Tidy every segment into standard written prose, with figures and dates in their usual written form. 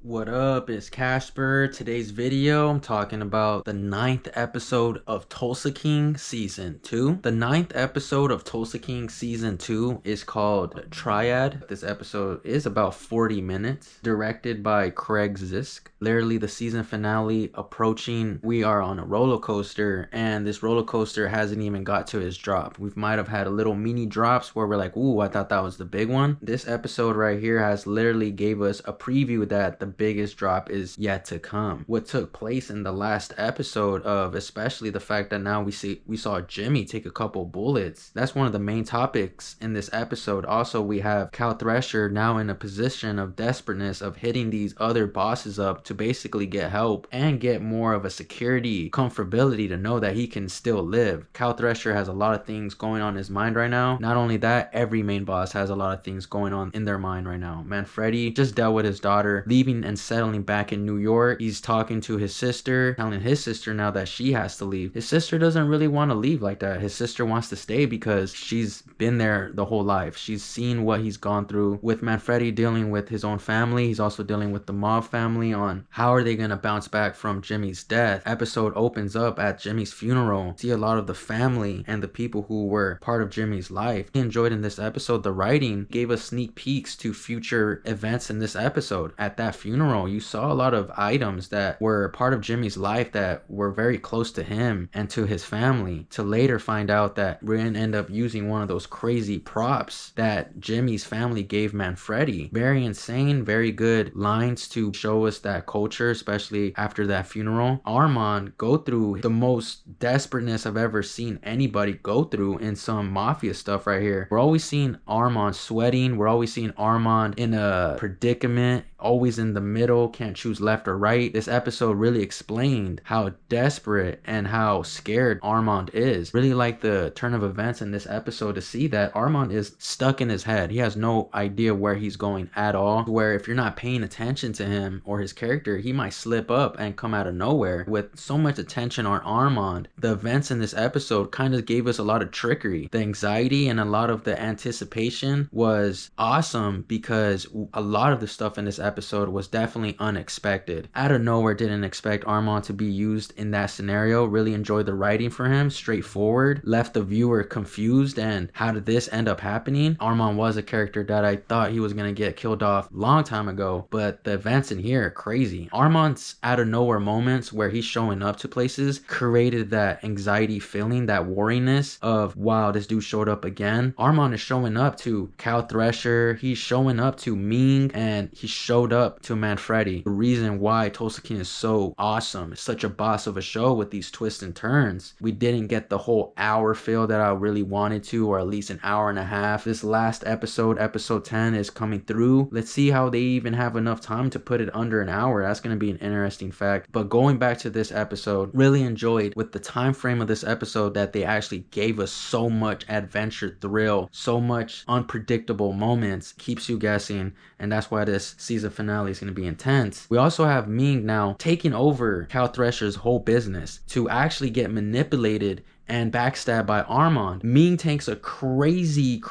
What up, it's Casper. Today's video, I'm talking about the 9th episode of Tulsa King Season 2. The 9th episode of Tulsa King Season 2 is called Triad. This episode is about 40 minutes, directed by Craig Fisk. Literally the season finale approaching. We are on a roller coaster, and this roller coaster hasn't even got to its drop. We might have had a little mini drops where we're like, ooh, I thought that was the big one. This episode right here has literally gave us a preview that the biggest drop is yet to come. What took place in the last episode of, especially the fact that now we saw Jimmy take a couple bullets. That's one of the main topics in this episode. Also, we have Cal Thresher now in a position of desperateness of hitting these other bosses up to basically get help and get more of a security comfortability to know that he can still live. Cal Thresher has a lot of things going on in his mind right now. Not only that, every main boss has a lot of things going on in their mind right now. Manfredi just dealt with his daughter leaving and settling back in New York. He's talking to his sister, telling his sister now that she has to leave. His sister doesn't really want to leave like that. His sister wants to stay because she's been there the whole life. She's seen what he's gone through. With Manfredi dealing with his own family, he's also dealing with the mob family on how are they going to bounce back from Jimmy's death. Episode opens up at Jimmy's funeral. See a lot of the family and the people who were part of Jimmy's life. He enjoyed in this episode. The writing gave us sneak peeks to future events in this episode. At that funeral, you saw a lot of items that were part of Jimmy's life that were very close to him and to his family, to later find out that we're going to end up using one of those crazy props that Jimmy's family gave Manfredi. Very insane, very good lines to show us that culture, especially after that funeral. Armand go through the most desperateness I've ever seen anybody go through in some mafia stuff right here. We're always seeing Armand sweating. We're always seeing Armand in a predicament, always in the middle, can't choose left or right. This episode really explained how desperate and how scared Armand is. Really like the turn of events in this episode to see that Armand is stuck in his head. He has no idea where he's going at all, where if you're not paying attention to him or his character, he might slip up and come out of nowhere. With so much attention on Armand, the events in this episode kind of gave us a lot of trickery. The anxiety and a lot of the anticipation was awesome because a lot of the stuff in this episode was definitely unexpected. Out of nowhere, didn't expect Armand to be used in that scenario. Really enjoyed the writing for him, straightforward, left the viewer confused and how did this end up happening. Armand was a character that I thought he was going to get killed off long time ago, but the events in here are crazy. Armand's out of nowhere moments where he's showing up to places created that anxiety feeling, that worriness of wow, this dude showed up again. Armand is showing up to Cal Thresher, he's showing up to Ming, and he showed up to Manfredi. The reason why Tulsa King is so awesome, it's such a boss of a show with these twists and turns. We didn't get the whole hour feel that I really wanted to, or at least an hour and a half. This last episode, episode 10, is coming through. Let's see how they even have enough time to put it under an hour. That's going to be an interesting fact. But going back to this episode, really enjoyed with the time frame of this episode that they actually gave us so much adventure thrill, so much unpredictable moments, keeps you guessing, and that's why this season finale is going to be intense. We also have Ming now taking over Cal Thresher's whole business to actually get manipulated and backstabbed by Armand. Ming takes a crazy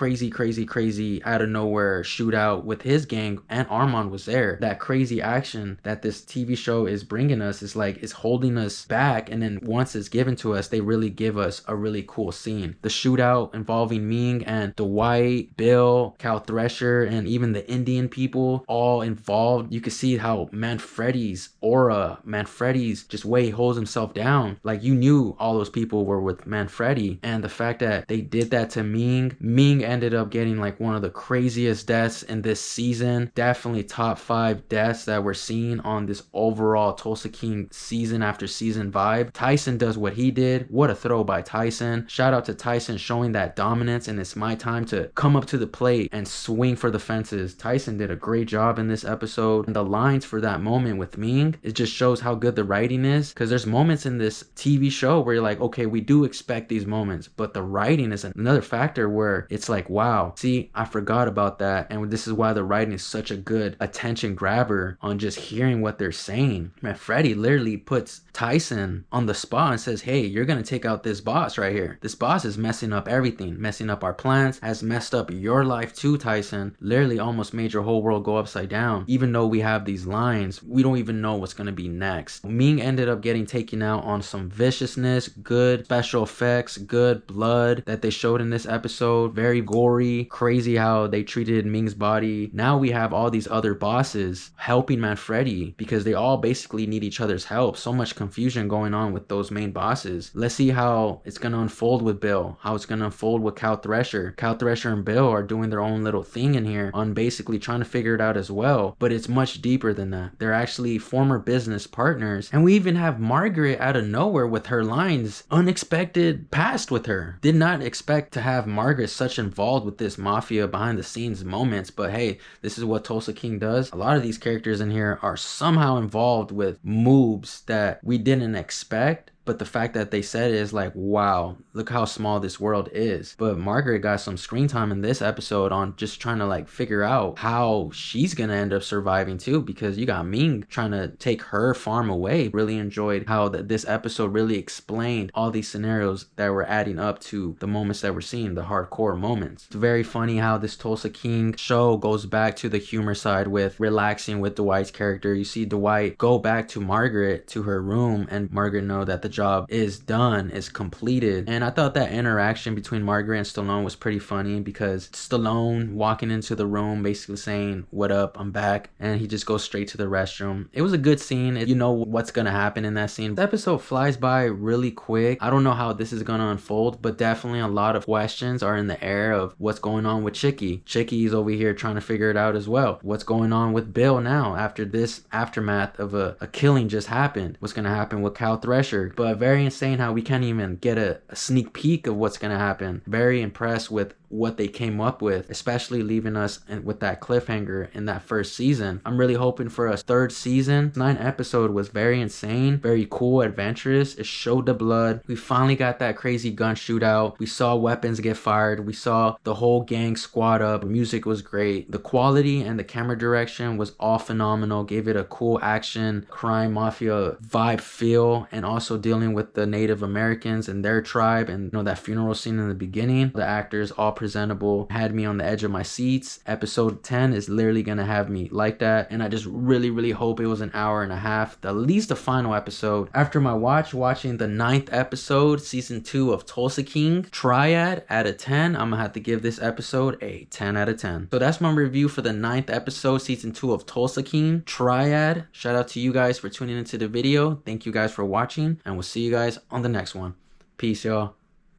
out of nowhere shootout with his gang, and Armand was there. That crazy action that this TV show is bringing us is like, it's holding us back, and then once it's given to us, they really give us a really cool scene. The shootout involving Ming and Dwight, Bill, Cal Thresher, and even the Indian people all involved. You can see how Manfredi's aura, Manfredi's just way he holds himself down. Like, you knew all those people were with Manfredi, and the fact that they did that to Ming ended up getting like one of the craziest deaths in this season. Definitely top 5 deaths that we're seeing on this overall Tulsa King season after season vibe. Tyson does what he did. What a throw by Tyson. Shout out to Tyson showing that dominance, and it's my time to come up to the plate and swing for the fences. Tyson did a great job in this episode, and the lines for that moment with Ming, it just shows how good the writing is, because there's moments in this TV show where you're like, okay, we do expect expect these moments, but the writing is another factor where it's like, wow, see, I forgot about that. And this is why the writing is such a good attention grabber on just hearing what they're saying. Man, Freddy literally puts Tyson on the spot and says, hey, you're gonna take out this boss right here. This boss is messing up everything, messing up our plans, has messed up your life too, Tyson. Literally almost made your whole world go upside down. Even though we have these lines, we don't even know what's gonna be next. Ming ended up getting taken out on some viciousness, good special effects, good blood that they showed in this episode. Very gory, crazy how they treated Ming's body. Now we have all these other bosses helping Manfredi because they all basically need each other's help. So much confusion going on with those main bosses. Let's see how it's gonna unfold with Bill, how it's gonna unfold with Cal Thresher. Cal Thresher and Bill are doing their own little thing in here on basically trying to figure it out as well, but it's much deeper than that. They're actually former business partners, and we even have Margaret out of nowhere with her lines. Unexpected past with her. Did not expect to have Margaret such involved with this mafia behind the scenes moments, but hey, this is what Tulsa King does. A lot of these characters in here are somehow involved with moves that we didn't expect, but the fact that they said it is like, wow, look how small this world is. But Margaret got some screen time in this episode on just trying to like figure out how she's gonna end up surviving too, because you got Ming trying to take her farm away. Really enjoyed how this episode really explained all these scenarios that were adding up to the moments that we're seeing, the hardcore moments. It's very funny how this Tulsa King show goes back to the humor side with relaxing with Dwight's character. You see Dwight go back to Margaret to her room, and Margaret know that the job is done, is completed. And I thought that interaction between Margaret and Stallone was pretty funny, because Stallone walking into the room basically saying, what up, I'm back, and he just goes straight to the restroom. It was a good scene. You know what's gonna happen in that scene. The episode flies by really quick. I don't know how this is gonna unfold, but definitely a lot of questions are in the air of what's going on with Chicky. Chicky's over here trying to figure it out as well. What's going on with Bill now after this aftermath of a killing just happened? What's gonna happen with Cal Thresher? But very insane how we can't even get a sneak peek of what's gonna happen. Very impressed with what they came up with, especially leaving us with that cliffhanger in that first season. I'm really hoping for a third season. 9 episode was very insane, very cool, adventurous. It showed the blood. We finally got that crazy gun shootout. We saw weapons get fired. We saw the whole gang squad up. The music was great. The quality and the camera direction was all phenomenal. Gave it a cool action, crime, mafia vibe feel, and also dealing with the Native Americans and their tribe, and that funeral scene in the beginning. The actors all presentable, had me on the edge of my seats. Episode 10 is literally gonna have me like that, and I just really hope it was an hour and a half, at least the final episode. After my watching the 9th episode, season 2 of Tulsa King, Triad, out of 10, I'm gonna have to give this episode a 10 out of 10. So that's my review for the 9th episode, season 2 of Tulsa King, Triad. Shout out to you guys for tuning into the video. Thank you guys for watching, and we'll see you guys on the next one. Peace, y'all.